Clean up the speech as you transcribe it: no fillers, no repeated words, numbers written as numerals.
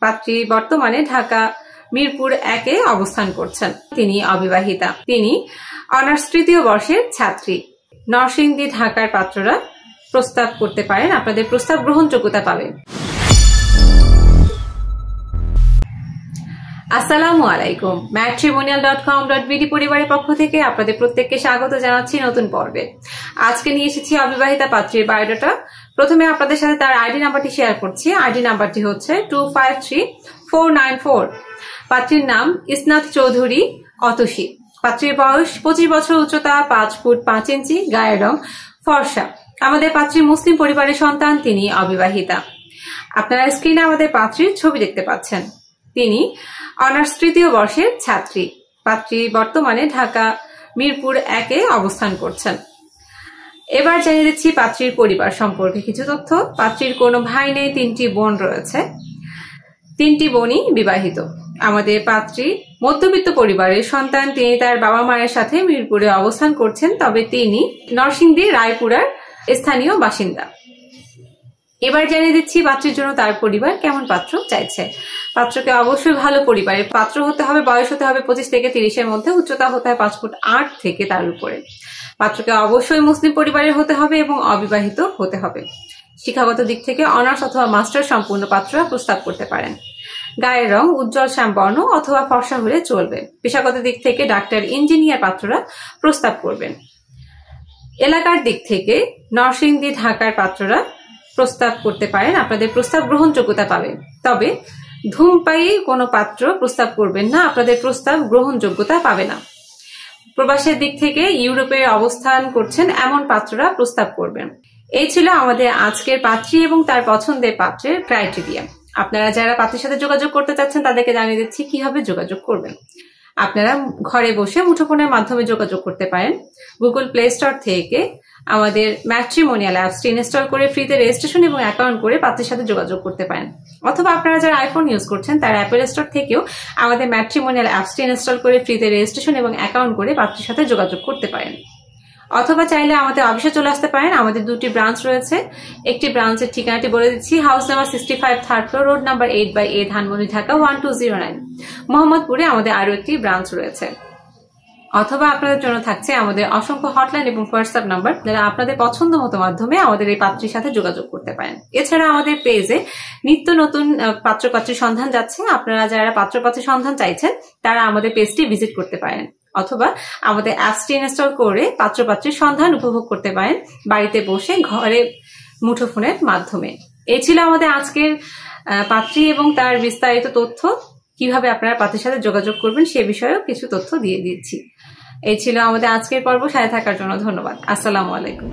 পাত্রী বর্তমানে ঢাকা মিরপুর 1-এ অবস্থান করছেন। তিনি অবিবাহিতা। তিনি অনার্স তৃতীয় বর্ষের ছাত্রী। নরসিংদী ঢাকার পাত্ররা প্রস্তাব করতে পারেন, আপনাদের প্রস্তাব গ্রহণযোগ্যতা পাবে। আসসালামু আলাইকুম। matrimonial.com.bd পরিবারের পক্ষ থেকে আপনাদের প্রত্যেককে স্বাগত জানাচ্ছি নতুন পর্বে। আজকে নিয়ে এসেছি অবিবাহিতা পাত্রীর বায়োডাটা। প্রথমে আপনাদের সাথে তার আইডি নাম্বারটি শেয়ার করছি। আইডি নাম্বারটি হচ্ছে 253494। পাত্রীর নাম ইসনাত চৌধুরী অতসী। পাত্রীর বয়স 25 বছর, উচ্চতা 5 ফুট 5 ইঞ্চি, গায়ের রং ফর্সা। আমাদের পাত্রী মুসলিম পরিবারের সন্তান, তিনি অবিবাহিতা। আপনারা স্ক্রিনে আমাদের পাত্রীর ছবি দেখতে পাচ্ছেন। তিনি অনার্স তৃতীয় বর্ষের ছাত্রী। পাত্রী বর্তমানে ঢাকা মিরপুর 1-এ অবস্থান করছেন। এবার জানিয়ে দিচ্ছি পাত্রীর পরিবার সম্পর্কে কিছু তথ্য। পাত্রীর কোনো ভাই নেই, 3টি বোন রয়েছে। 3টি বোনই বিবাহিত। আমাদের পাত্রী মধ্যবিত্ত পরিবারের সন্তান। তিনি তার বাবা মায়ের সাথে মিরপুরে অবস্থান করছেন, তবে তিনি নরসিংদী রায়পুরার স্থানীয় বাসিন্দা। এবার জানিয়ে দিচ্ছি পাত্রের জন্য তার পরিবার কেমন পাত্র চাইছে। পাত্রকে অবশ্যই ভালো পরিবারের পাত্র হতে হবে। বয়স হতে হবে 25 থেকে 30-এর মধ্যে। উচ্চতা হতে হবে 5 ফুট 8 থেকে তার উপরে। পাত্রকে অবশ্যই মুসলিম পরিবারের হতে হবে এবং অবিবাহিত হতে হবে। শিক্ষাগত দিক থেকে অনার্স অথবা মাস্টার সম্পূর্ণ পাত্ররা প্রস্তাব করতে পারেন। গায়ের রং উজ্জ্বল শ্যামবর্ণ অথবা ফর্সা হলে চলবে। পেশাগত দিক থেকে ডাক্তার, ইঞ্জিনিয়ার পাত্ররা প্রস্তাব করবেন। এলাকার দিক থেকে নরসিংদী ঢাকার পাত্ররা প্রস্তাব করতে পারেন, আপনাদের প্রস্তাব গ্রহণযোগ্যতা পাবে। তবে ধূমপায়ী কোনো পাত্র প্রস্তাব করবেন না, আপনাদের প্রস্তাব গ্রহণযোগ্যতা পাবে না। প্রবাসের দিক থেকে ইউরোপে অবস্থান করছেন এমন পাত্ররা প্রস্তাব করবেন। এই ছিল আমাদের আজকের পাত্রী এবং তার পছন্দের পাত্রের ক্রাইটেরিয়া। আপনারা যারা পাত্রের সাথে যোগাযোগ করতে চাচ্ছেন তাদেরকে জানিয়ে দিচ্ছি কিভাবে যোগাযোগ করবেন। আপনারা ঘরে বসে মুঠোফোনের মাধ্যমে যোগাযোগ করতে পারেন। গুগল প্লে স্টোর থেকে আমাদের ম্যাট্রিমোনিয়াল অ্যাপসটি ইনস্টল করে ফ্রিতে রেজিস্ট্রেশন এবং অ্যাকাউন্ট করে পাত্রের সাথে যোগাযোগ করতে পারেন। অথবা আপনারা যারা আইফোন ইউজ করছেন তারা অ্যাপেল স্টোর থেকেও আমাদের ম্যাট্রিমোনিয়াল অ্যাপসটি ইনস্টল করে ফ্রিতে রেজিস্ট্রেশন এবং অ্যাকাউন্ট করে পাত্রের সাথে যোগাযোগ করতে পারেন। অথবা চাইলে আমাদের অফিসে চলে আসতে পারেন। আমাদের 2টি ব্রাঞ্চ রয়েছে। একটি ব্রাঞ্চের ঠিকানাটি বলে দিচ্ছি, house number 65, 3rd floor, road number 8/A, Dhanmondi, Dhaka 1209। মোহাম্মদপুরে আমাদের আরো একটি ব্রাঞ্চ রয়েছে। অথবা আপনাদের জন্য থাকছে আমাদের অসংখ্য হটলাইন এবং হোয়াটসঅ্যাপ নাম্বার, যারা আপনাদের পছন্দ মতো মাধ্যমে আমাদের এই পাত্রীর সাথে যোগাযোগ করতে পারেন। এছাড়া আমাদের পেজে নিত্য নতুন পাত্র পাত্রীর সন্ধান যাচ্ছে। আপনারা যারা পাত্র পাত্রীর সন্ধান চাইছেন তারা আমাদের পেজটি ভিজিট করতে পারেন। অথবা আমাদের অ্যাপসটি ইনস্টল করে পাত্র পাত্রীর সন্ধান উপভোগ করতে পারেন বাড়িতে বসে, ঘরে মুঠোফোনের মাধ্যমে। এই ছিল আমাদের আজকের পাত্রী এবং তার বিস্তারিত তথ্য। কিভাবে আপনারা পাত্রের সাথে যোগাযোগ করবেন সে বিষয়েও কিছু তথ্য দিয়ে দিচ্ছি। এই ছিল আমাদের আজকের পর্ব। সাথে থাকার জন্য ধন্যবাদ। আসসালামু আলাইকুম।